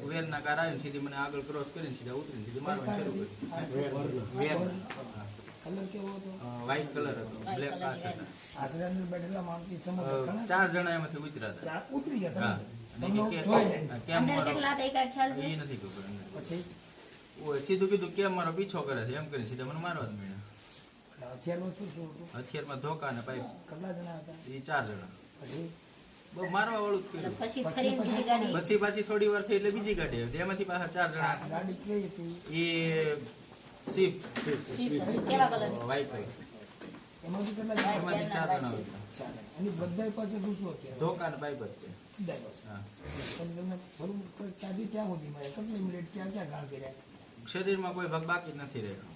વેરના car આવીને સીધી મને આગળ ક્રોસ કરીને સીધા ઉતરીને સીધી મારવાનું શરૂ કર્યું. વેરના કલર કેવો હતો? વ્હાઈટ કલર હતો, બ્લેક કાચ હતા. આશરે અંદર બેઠેલા માણસની સમજ ઘણા 4 જણા એમાંથી ઉતર્યા હતા. ચાર ઉતરી ગયા હા. તમે. અને તમને કે- જોઈ નહીં. કેમ અંદર મારો કેટલા હતા એ કાંઈ ખ્યાલ છે? એ નથી ખબર અમને. પછી ઓય સીધું કીધું કેમ મારો પીછો કરે છે એમ કરીને સીધા મને મારવા જ મળ્યા. હથિયારમાં શું શું હતું? હથિયારમાં ધોકા અને પાઇપ. કેટલા જણા હતા? એ 4 જણા. પછી બહુ મારવા વાળું જ એટલે કર્યું. પછી ફરીને બીજી ગાડી પછી પાછી થોડી વાર થઈ એટલે બીજી ગાડી આવી તેમાંથી પાછા 4 જણા. ગાડી કઈ હતી? એ સ્વિફ્ટ સ્વિફ્ટ હતી. કેવા કલરની? White white. એમાંથી કેટલા જણા? એમાંથી 4 જણા હતા. ચાર જણા. એની બધા પાસે શું શું હથિયાર? ધોકા અને પાઇપ જ છે. બધા પાસે. હા. પછી તમને બરોબર ચાદી ક્યાં સુધી મળે? કેટલી મિનિટ ક્યાં ક્યાં ઘા કર્યા? શરીરમાં કોઈ ભાગ બાકી જ નથી રહ્યો.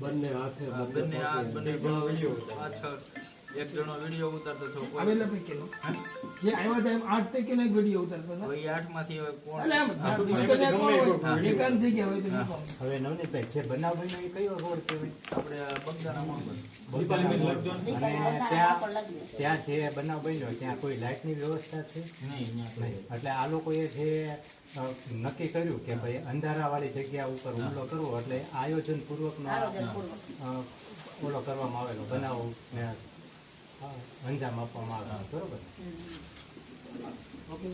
બંને હાથે બંને હાથ, બંને પાછળ એક જણો વિડીયો ઉતારતો હતો. કોઈ- આવેલા પૈકીનો? હા? જે આવ્યા હતા એમ 8 પૈકીનો એક વિડીયો ઉતારતો હતો. કોઈ 8 માંથી હવે કોણ? એટલે આમ હા. કોણ હોય? એકાંત જગ્યા હોય તો હા. નીકળો. હવે નવનીતભાઈ જે બનાવ બન્યો એ કયો રોડ કહેવાય? આપણે બગદાણામાં બંધ. દીકરી અને બધા ત્યાં પર લાગી. ત્યાં જે બનાવ બન્યો ત્યાં કોઈ લાઇટની વ્યવસ્થા છે? નહીં, અહીંયા નહીં. એટલે આ લોકોએ જે નક્કી કર્યું કે ભાઈ અંધારાવાળી જગ્યા ઉપર હુમલો કરવો એટલે આયોજનપૂર્વકનો આયોજનપૂર્વક. ઓલો કરવામાં આવેલો બનાવ ને અંજામ આપવામાં આવેલો. બરોબર. ઓકે.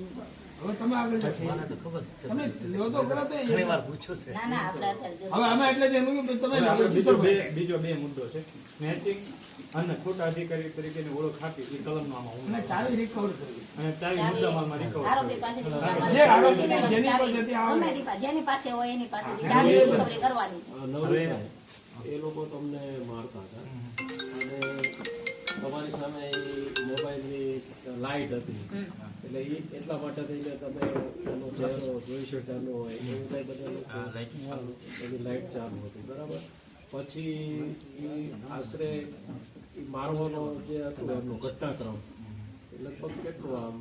હવે તમે આગળ જાઓ. તમે લ્યો તો ખરા તો એ. ના ના આપણે અત્યારે જરૂર. હવે આમાં એટલે જ એમ કે તમે આગળ બીજો બે મુદ્દો છે સ્નેચિંગ અને ખોટા અધિકારી તરીકેની ઓળખ આપી એ કલમનો આમાં અને ઉલ્લેખ. ચાવી રિકવર કરવી. અને ચાવી મુદ્દામાલમાં recover આરોપી કરવી. પાસેથી મુદ્દામાલ જે આરોપી ને જેની ચાવી પાસેથી આવે. ગમે એની જેની પાસે હોય એની પાસેથી ચાવી રિકવરી કરવાની છે. નવનીતભાઈ, એ લોકો તમને મારતા હતા અને તમારી સામે એ મોબાઈલની લાઈટ હતી એટલે એ એટલા માટે થઈને તમે એનો ચહેરો જોઈ શકતા ન હોય એવું કઈ બધા હા, light ચાલુ. એની લાઈટ ચાલુ હતી બરાબર. પછી એ આશરે ઈ મારવાનો જે હતું એમનો ઘટનાક્રમ એટલે લગભગ કેટલું આમ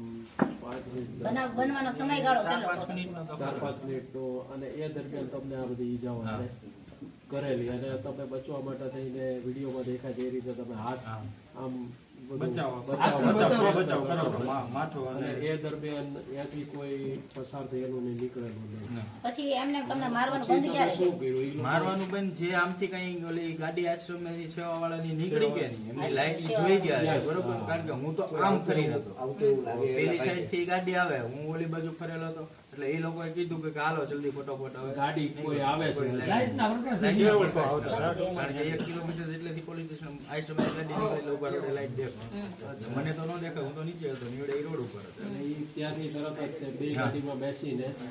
5 મિનિટ બનાવ બનવાનો સમયગાળો 4-5 કેટલો? મિનિટનો તો 4-5 મિનિટનો અને એ દરમિયાન તમને આ બધી ઈજાઓ હા. કરેલી અને તમે બચવા માટે થઈને વિડીયોમાં દેખાય તે રીતે તમે હાથ હા. આમ બચાવ બચાવ. માથું અને અને એ દરમિયાન ત્યાંથી કોઈ પસાર થયેલું નહીં નીકળેલું નહીં. નહીં. પછી એમને તમને મારવાનું પછી બંધ તમે ક્યારે શું કર્યું? કર્યું? ઈ લોકો- મારવાનું બંધ જે આમથી કઈ ઓલી ગાડી આશ્રમમાંથી સેવા વાળાની નીકળી ગયા નહીં એમની લાઈટ જોઈ ગયા છે બરોબર. કારણ કે હું તો આમ કરી હતો પેલી સાઈડ થી ગાડી આવે હું ઓલી બાજુ ફરેલો હતો એટલે એ લોકોએ કીધું કે હાલો જલ્દી ફટોફટ હવે ગાડી કોઈ આવે છે. લાઈટના પ્રકાશ લાઈટ નહીં. કેવો આવતો? કારણ કે 1 કિલોમીટર જેટલેથી પોલીસ સ્ટેશન આશ્રમની ગાડી નીકળે એટલે ઉભા રોડે લાઈટ દેખાય. મને તો ન દેખાય હું તો નીચે હતો નીવડે એ રોડ ઉપર હતો. અને ઈ ત્યાંથી તરત જ તે બે હા. ગાડીમાં બેસીને